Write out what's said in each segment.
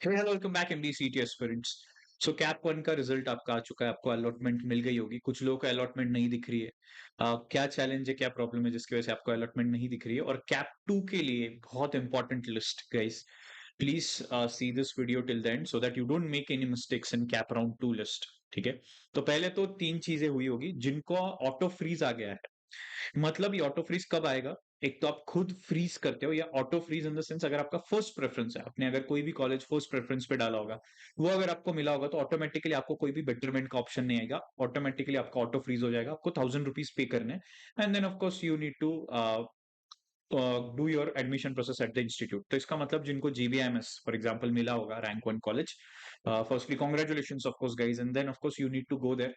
Hello welcome back MD aspirants. So CAP one का result आपका आ चुका है, आपको अलॉटमेंट मिल गई होगी। कुछ लोगों को अलॉटमेंट नहीं दिख रही है। क्या चैलेंज है, क्या प्रॉब्लम है जिसकी वजह से आपको अलॉटमेंट नहीं दिख रही है? और कैप टू के लिए बहुत important list guys, please see this video till the and so that you don't make any mistakes in cap round to list. ठीक है, तो पहले तो तीन चीजें हुई होगी जिनको ऑटो फ्रीज आ गया है। मतलब ये ऑटो फ्रीज कब आएगा? एक तो आप खुद फ्रीज करते हो, या auto freeze in the sense अगर आपका फर्स्ट प्रेफरेंस है, आपने अगर कोई भी कॉलेज फर्स्ट प्रेफरेंस पे डाला होगा, वो अगर आपको मिला होगा तो ऑटोमेटिकली आपको कोई भी बेटरमेंट का ऑप्शन नहीं आएगा, ऑटोमेटिकली आपका ऑटो फ्रीज हो जाएगा। आपको 1000 रुपीज पे करने, and then of course you need to do your admission process at the institute. तो इसका मतलब जिनको जीबीएमएस फॉर एग्जाम्पल मिला होगा rank one college, firstly congratulation of course guys, and then of course you need to go there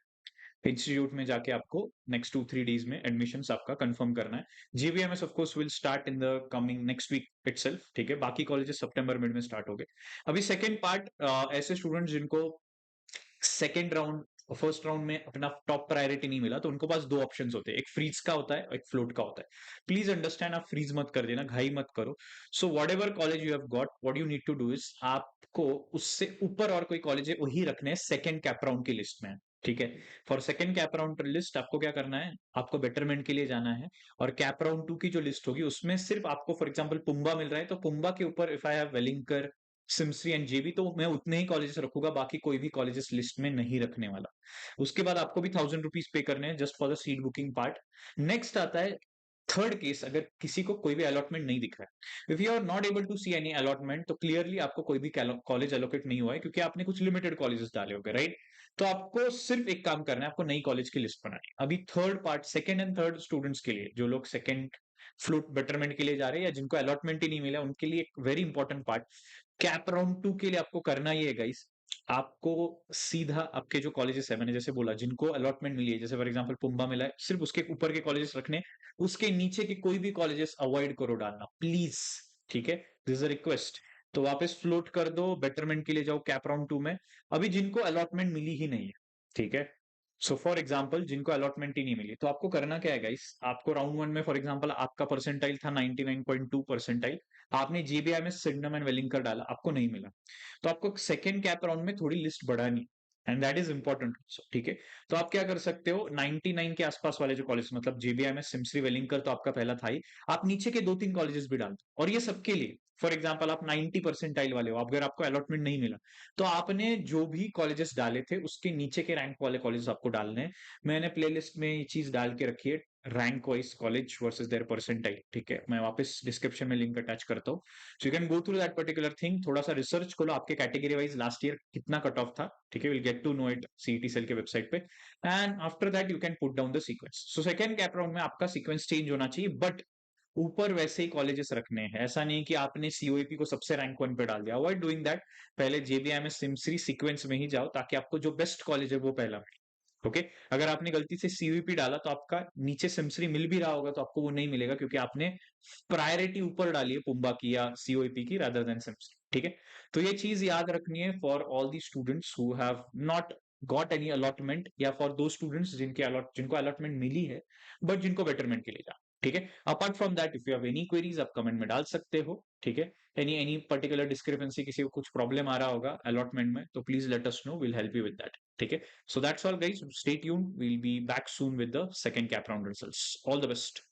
institute में जाके आपको next 2-3 days में एडमिशन आपका कंफर्म करना है। GBMS of course will start in the coming next week itself. ठीक है, बाकी कॉलेजेस सितंबर मिड में स्टार्ट हो गए। अभी सेकंड पार्ट, ऐसे स्टूडेंट्स जिनको सेकंड राउंड फर्स्ट राउंड में अपना टॉप प्रायोरिटी नहीं मिला, तो उनको पास दो ऑप्शंस होते हैं, एक फ्रीज का होता है, एक फ्लोट का होता है। प्लीज अंडरस्टैंड, आप फ्रीज मत कर देना, घाई मत करो। So whatever college you have got, what you need to do is आपको उससे ऊपर और कोई कॉलेज है वही रखने हैं सेकंड कैप राउंड की लिस्ट में। ठीक है, for second CAP round list आपको क्या करना है, आपको बेटरमेंट के लिए जाना है। और कैप राउंड टू की जो लिस्ट होगी उसमें सिर्फ आपको फॉर एग्जांपल पुम्बा मिल रहा है, तो पुम्बा के ऊपर इफ आई हैव वेलिंकर, सिम्सरी एंड जेबी, तो मैं उतने ही कॉलेजेस रखूंगा, बाकी कोई भी कॉलेजेस लिस्ट में नहीं रखने वाला। उसके बाद आपको भी 1000 रुपीज पे करने हैं just for the seat booking part. Next आता है थर्ड केस, अगर किसी को कोई भी अलॉटमेंट नहीं दिख रहा है, if you are not able to see any allotment, तो क्लियरली आपको कोई भी कॉलेज एलोकेट नहीं हुआ है, क्योंकि आपने कुछ लिमिटेड कॉलेजेस डाले होंगे, राइट? तो आपको सिर्फ एक काम करना है, आपको नई कॉलेज की लिस्ट बनानी है। अभी third part, second and third students के लिए, जो लोग सेकंड फ्लूट बेटरमेंट के लिए जा रहे हैं या जिनको अलॉटमेंट ही नहीं मिला, उनके लिए एक very important part, cap round to के लिए आपको करना ही है गाइस। आपको सीधा आपके जो कॉलेजेस है, मैंने जैसे बोला जिनको अलॉटमेंट मिली है, जैसे फॉर एग्जांपल पुम्बा मिला है, सिर्फ उसके ऊपर के कॉलेजेस रखने, उसके नीचे के कोई भी कॉलेजेस अवॉइड करो डालना प्लीज। ठीक है, दिस इज अ रिक्वेस्ट। तो वापस फ्लोट कर दो, बेटरमेंट के लिए जाओ कैप राउंड टू में। अभी जिनको अलॉटमेंट मिली ही नहीं है, ठीक है, सो फॉर एग्जाम्पल जिनको अलॉटमेंट ही नहीं मिली, तो आपको करना क्या है गाइस, आपको राउंड वन में फॉर एग्जाम्पल आपका परसेंटाइल था 99.2 परसेंटाइल, आपने जीबीआई में सिग्नम एंड वेलिंकर डाला, आपको नहीं मिला, तो आपको सेकंड कैप राउंड में थोड़ी लिस्ट बढ़ानी, एंड दैट इज इंपॉर्टेंट। ठीक है, तो आप क्या कर सकते हो, 99 के आसपास वाले जो कॉलेज, मतलब जेबीआई में सिम्सरी वेलिंकर तो आपका पहला था ही, आप नीचे के दो तीन कॉलेजेस भी डाल दो, और ये सबके लिए फॉर एग्जाम्पल आप 90 परसेंटाइल वाले हो, अगर आपको अलॉटमेंट नहीं मिला, तो आपने जो भी कॉलेजेस डाले थे उसके नीचे के रैंक वाले कॉलेजेस आपको डालने हैं। मैंने प्लेलिस्ट में ये चीज डाल के रखी है, rank wise college versus their percentile. ठीक है, मैं वापस डिस्क्रिप्शन में लिंक अटैच करता हूँ, so you can go through that particular thing, थोड़ा सा रिसर्च करो आपके कैटेगरी वाइज लास्ट ईयर कितना कट ऑफ था। ठीक है, will get to know it CET cell के वेबसाइट पे, and after that you can put down the sequence. So second CAP round में आपका सीक्वेंस चेंज होना चाहिए, बट ऊपर वैसे ही कॉलेजेस रखने हैं। ऐसा नहीं कि आपने सीओईपी को सबसे रैंक वन पे डाल दिया, अवॉइड डूइंग दैट। पहले जेबीआई में सिमसरी सीक्वेंस में ही जाओ, ताकि आपको जो बेस्ट कॉलेज है वो पहला मिले। ओके, अगर आपने गलती से सीयूपी डाला तो आपका नीचे सिमसरी मिल भी रहा होगा तो आपको वो नहीं मिलेगा, क्योंकि आपने प्रायोरिटी ऊपर डाली है पुम्बा की या सीओईपी की रादर देन सिमसरी। ठीक है, तो ये चीज याद रखनी है for all the students who have not got any allotment, या फॉर दो स्टूडेंट्स जिनको अलॉटमेंट मिली है बट जिनको बेटरमेंट के लिए जा। ठीक है, apart from that if you have any queries आप कमेंट में डाल सकते हो। ठीक है, एनी पर्टिकुलर डिस्क्रिपेंसी, किसी को कुछ प्रॉब्लम आ रहा होगा अलॉटमेंट में, तो please let us know, will help you with that. ठीक है, so that's all guys, stay tuned, we'll be back soon with the second cap round results. All the best.